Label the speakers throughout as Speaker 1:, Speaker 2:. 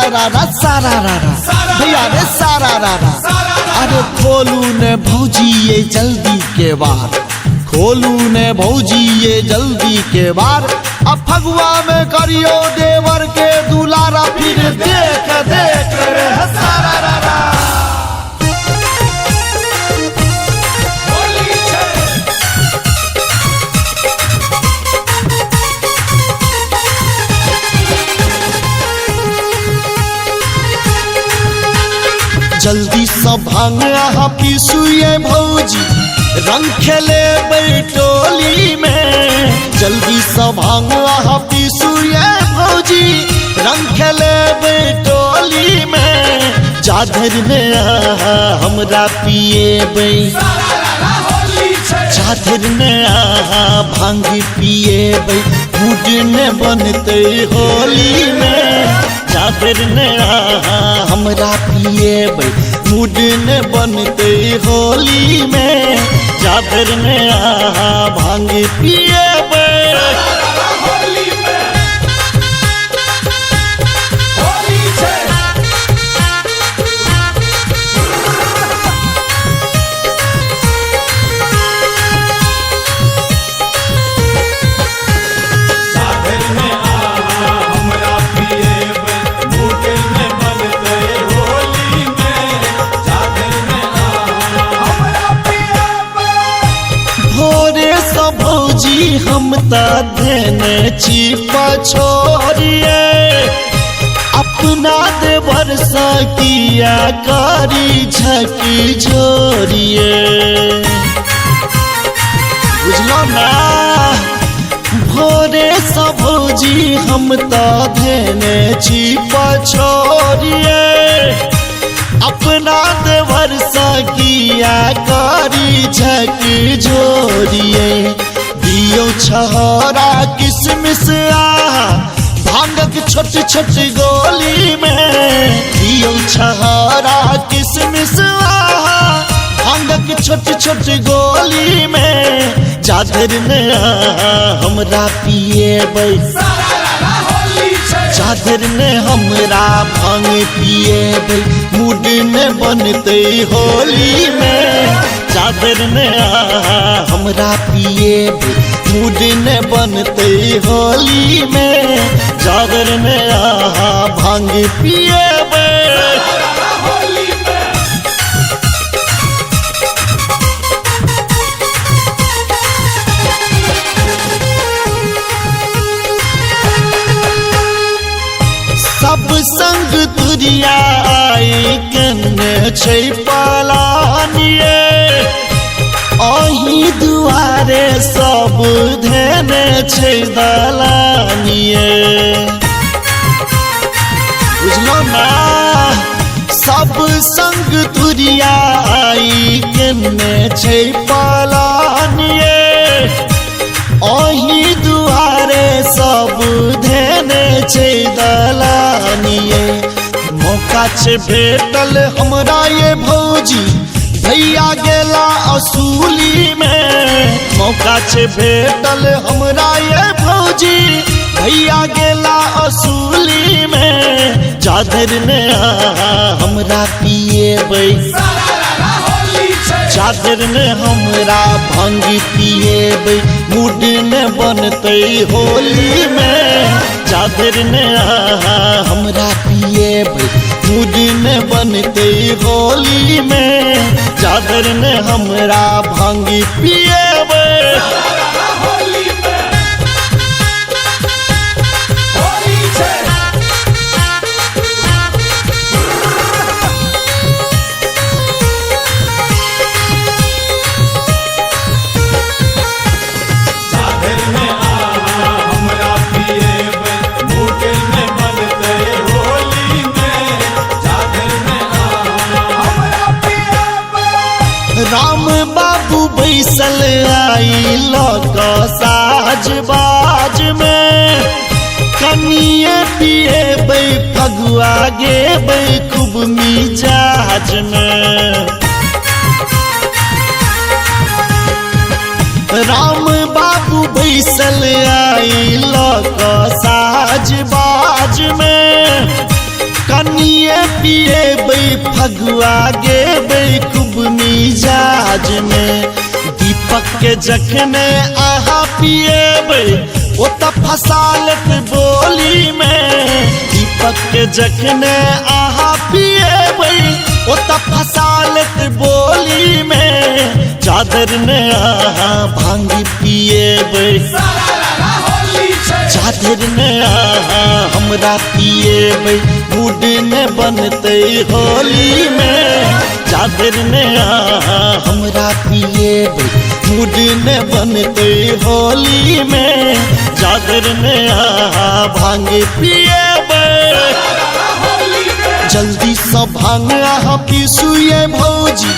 Speaker 1: सारा भैया रे सारा अरे खोलू ने भौजी ये जल्दी के बार, खोलू ने भौजी ये जल्दी के बार। अब फगुआ में करियो देवर के दुलारा, फिर देख देख रे सारा जल्दी सब भांग पीसुए भौजी, रंग खेले बैटोली में। जल्दी सब भांग पीसुए भौजी, रंग खेले बैटोली में। जाधर में हमरा पिए जाधर में भांग पिए मूड ने बनते होली में। जाधर ने हमरा पिए मूड ने बनते होली में। जाधर ने भांग पिए भौजी हम देने छिपा छोड़िए। अपना देवर सा किया कारी झकी झोरिए, बुझलो ना। भोरे सा भौजी हम देने छिपा छोड़िए। अपना देवर सा किया कारी झकी झोरिए। दियो छहरा किसमिस भांगक छोटी छोटी गोली में। दियो छहरा किसमिस भांगक छोटी छोटी गोली में। जाधर ने हमरा पिए जाधर ने हमरा भांग पिए मूड ने बनते होली में। जाधर ने हमरा पिए मूड ने बनते होली में। जाधर ने भांग पिए सब संग तुरिया आई कन्ने छै पलानिए। अही दुआरे सब धेने छै दलानिए, बुझलो ना। सब संग तुरिया आई कन्ने छै पलानिए। अही दुआरे सब धेने छै दलानिए। मौका छै भेटल हमरा ये भौजी, भैया गेला असूली में। मौका छै भेटल हमरा ये भौजी, भैया गेला असूली में। जाधर ने हमरा पिए जाधर ने हमरा भांग पिए मूड ने बनते होली में। जाधर ने हमरा पिए मूड ने बनते होली में। जाधर ने हमरा भांग पिए राम बाबू बैसल आई लक साज बाज में। कनिए पिए फगुआ गे खूब मिजाज में। राम बाबू बैसल आई लक साज बाज में। पिएबै फगुआ गेबै खूब मिजाज में। दीपक के जखने आहा पिएबै ओ त फसालत बोली में। दीपक के जखने आहा पिएबै ओ त फसालत बोली में। चादर ने आहा भांग पिएबै, चादर ने आहा हमरा पिएबै मूड ने बनते होली में। चादर ने आहा हमरा पिएबै मूड ने बनते होली में। चादर ने आहा भांग पिएबै। जल्दी से भांग आहा पीसू ये भौजी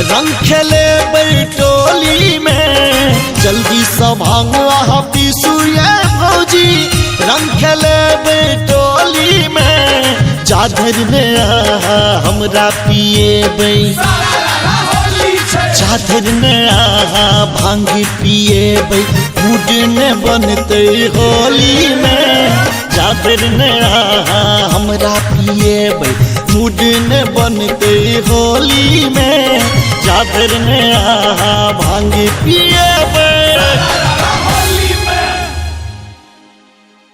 Speaker 1: रंग खेलेबै टोली में। जल्दी से भांग आहा पीसू ये भौजी रंग खेलेबै टोली में। चादर ने आहा हमरा पिएबै, चादर ने आहा भांग पिएबै मूड ने बनते होली में। चादर ने आहा हमरा पिएबै मूड ने बनते होली में। चादर ने आहा भांग पिएबै।